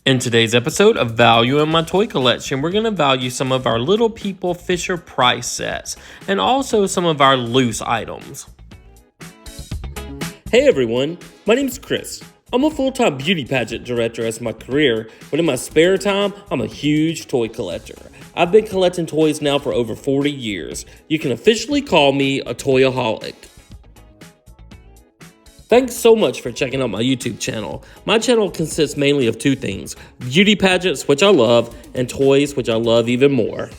In today's episode of Value in My Toy Collection, we're going to value some of our Little People Fisher-Price sets and also some of our loose items. Hey everyone, my name's Chris. I'm a full-time beauty pageant director as my career, but in my spare time, I'm a huge toy collector. I've been collecting toys now for over 40 years. You can officially call me a toyaholic. Thanks so much for checking out my YouTube channel. My channel consists mainly of two things: beauty pageants, which I love, and toys, which I love even more.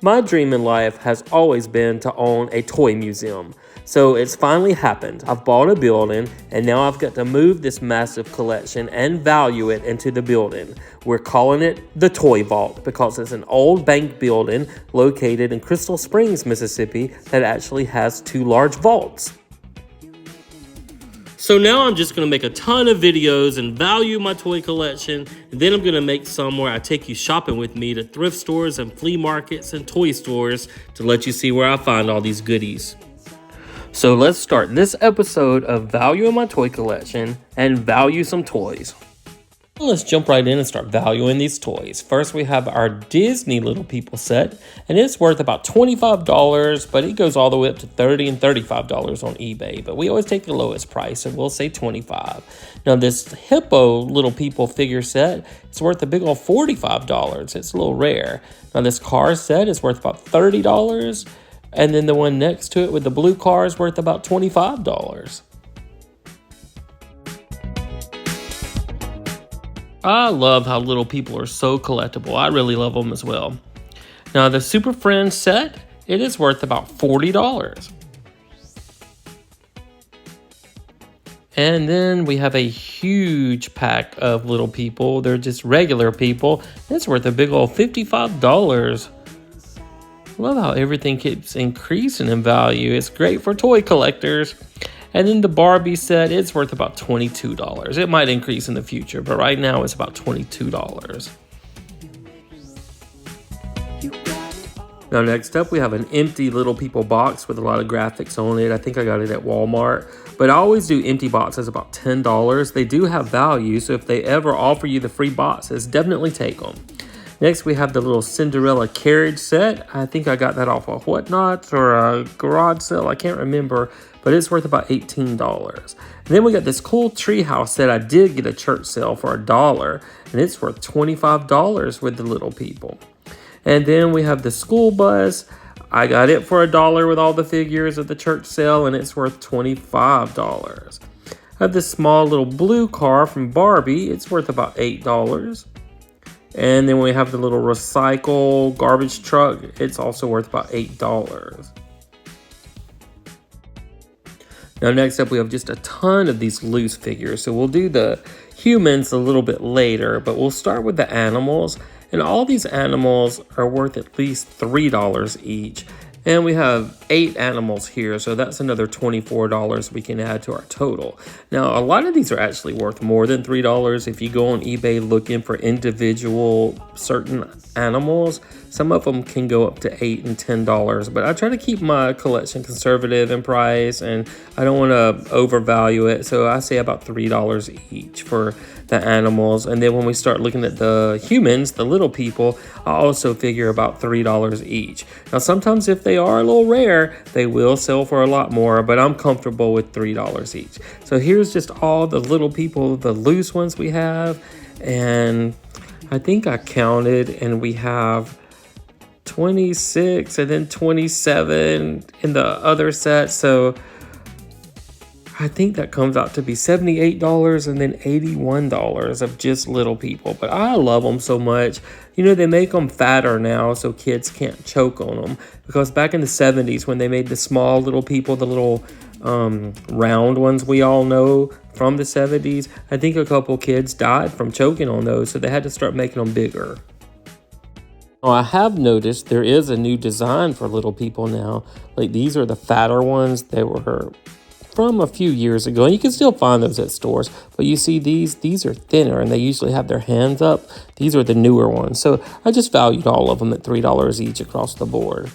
My dream in life has always been to own a toy museum. So it's finally happened. I've bought a building and now I've got to move this massive collection and value it into the building. We're calling it the Toy Vault because it's an old bank building located in Crystal Springs, Mississippi that actually has two large vaults. So now I'm just going to make a ton of videos and value my toy collection, and then I'm going to make some where I take you shopping with me to thrift stores and flea markets and toy stores to let you see where I find all these goodies. So let's start this episode of Value in My Toy Collection and value some toys. Let's jump right in and start valuing these toys. First, we have our Disney Little People set, and it's worth about $25, but it goes all the way up to $30 and $35 on eBay. But we always take the lowest price, and we'll say $25. Now, this Hippo Little People figure set is worth a big old $45. It's a little rare. Now, this car set is worth about $30, and then the one next to it with the blue car is worth about $25. I love how Little People are so collectible. I really love them as well. Now the Super Friends set, it is worth about $40. And then we have a huge pack of Little People. They're just regular people. It's worth a big old $55. Love how everything keeps increasing in value. It's great for toy collectors. And then the Barbie set, it's worth about $22. It might increase in the future, but right now it's about $22. Now next up, we have an empty Little People box with a lot of graphics on it. I think I got it at Walmart, but I always do empty boxes about $10. They do have value, so if they ever offer you the free boxes, definitely take them. Next, we have the little Cinderella carriage set. I think I got that off of Whatnot or a garage sale. I can't remember, but it's worth about $18. And then we got this cool treehouse set. I did get a church sale for $1, and it's worth $25 with the Little People. And then we have the school bus. I got it for $1 with all the figures at the church sale, and it's worth $25. I have this small little blue car from Barbie. It's worth about $8. And then we have the little recycle garbage truck. It's also worth about $8. Now next up, we have just a ton of these loose figures. So we'll do the humans a little bit later, but we'll start with the animals. And all these animals are worth at least $3 each. And we have 8 animals here, so that's another $24 we can add to our total. Now, a lot of these are actually worth more than $3. If you go on eBay looking for individual certain animals, some of them can go up to $8 and $10. But I try to keep my collection conservative in price, and I don't want to overvalue it. So I say about $3 each for the animals. And then when we start looking at the humans, the Little People, I also figure about $3 each. Now, sometimes if they are a little rare, they will sell for a lot more, but I'm comfortable with $3 each. So here's just all the Little People, the loose ones we have. And I think I counted, and we have 26 and then 27 in the other set. So I think that comes out to be $78 and then $81 of just Little People. But I love them so much. You know, they make them fatter now so kids can't choke on them. Because back in the 70s when they made the small Little People, the little round ones we all know from the 70s, I think a couple kids died from choking on those. So they had to start making them bigger. Now, I have noticed there is a new design for Little People now. Like these are the fatter ones. They were from a few years ago, and you can still find those at stores, but you see these are thinner and they usually have their hands up. These are the newer ones, so I just valued all of them at $3 each across the board.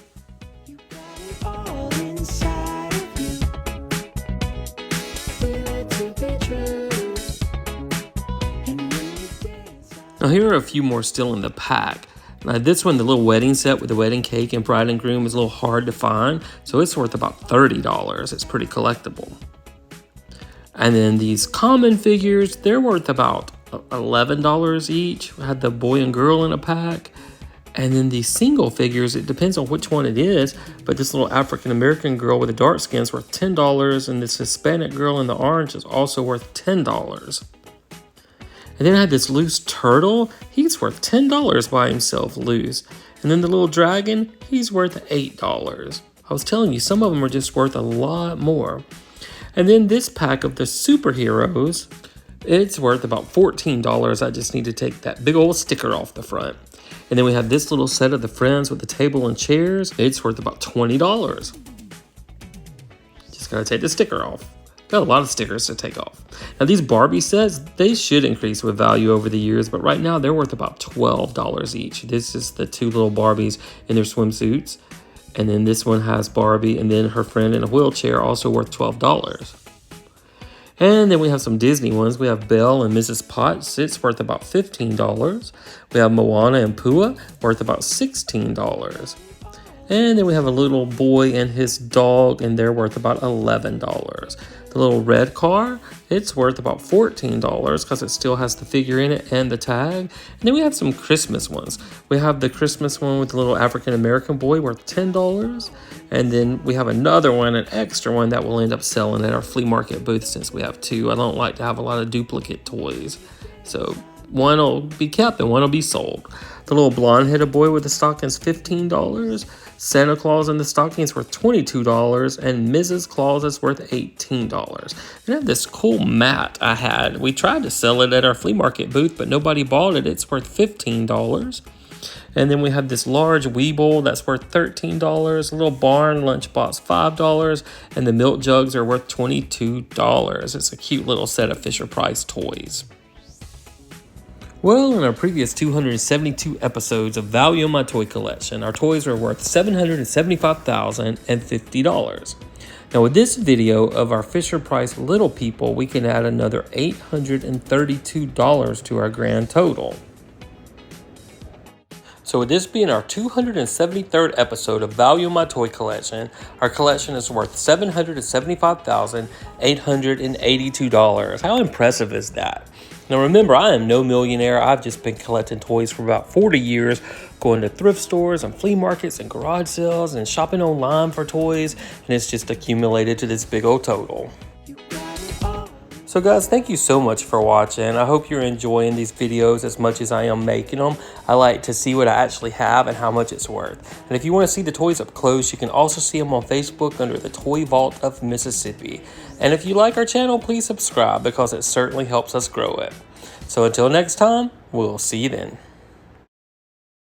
Now here are a few more still in the pack. Now this one, the little wedding set with the wedding cake and bride and groom, is a little hard to find, so it's worth about $30. It's pretty collectible. And then these common figures, they're worth about $11 each. We had the boy and girl in a pack. And then these single figures, it depends on which one it is, but this little African-American girl with the dark skin is worth $10, and this Hispanic girl in the orange is also worth $10. And then I had this loose turtle. He's worth $10 by himself loose. And then the little dragon, he's worth $8. I was telling you, some of them are just worth a lot more. And then this pack of the superheroes, it's worth about $14. I just need to take that big old sticker off the front. And then we have this little set of the Friends with the table and chairs. It's worth about $20. Just gotta take the sticker off. Got a lot of stickers to take off. Now these Barbie sets, they should increase with value over the years, but right now they're worth about $12 each. This is the two little Barbies in their swimsuits. And then this one has Barbie and then her friend in a wheelchair, also worth $12. And then we have some Disney ones. We have Belle and Mrs. Potts. It's worth about $15. We have Moana and Pua, worth about $16. And then we have a little boy and his dog, and they're worth about $11. The little red car, it's worth about $14 because it still has the figure in it and the tag. And then we have some Christmas ones. We have the Christmas one with the little African-American boy worth $10. And then we have another one, an extra one that we'll end up selling at our flea market booth since we have two. I don't like to have a lot of duplicate toys. So one will be kept and one will be sold. The little blonde-headed boy with the stockings, $15. Santa Claus in the stockings worth $22, and Mrs. Claus is worth $18. And I have this cool mat I had. We tried to sell it at our flea market booth, but nobody bought it. It's worth $15. And then we have this large Weeble that's worth $13, a little barn lunchbox $5, and the milk jugs are worth $22. It's a cute little set of Fisher-Price toys. Well, in our previous 272 episodes of Value in My Toy Collection, our toys are worth $775,050. Now with this video of our Fisher-Price Little People, we can add another $832 to our grand total. So with this being our 273rd episode of Value in My Toy Collection, our collection is worth $775,882. How impressive is that? Now remember, I am no millionaire. I've just been collecting toys for about 40 years, going to thrift stores and flea markets and garage sales and shopping online for toys, and it's just accumulated to this big old total. So guys, thank you so much for watching. I hope you're enjoying these videos as much as I am making them. I like to see what I actually have and how much it's worth. And if you want to see the toys up close, you can also see them on Facebook under the Toy Vault of Mississippi. And if you like our channel, please subscribe because it certainly helps us grow it. So until next time, we'll see you then.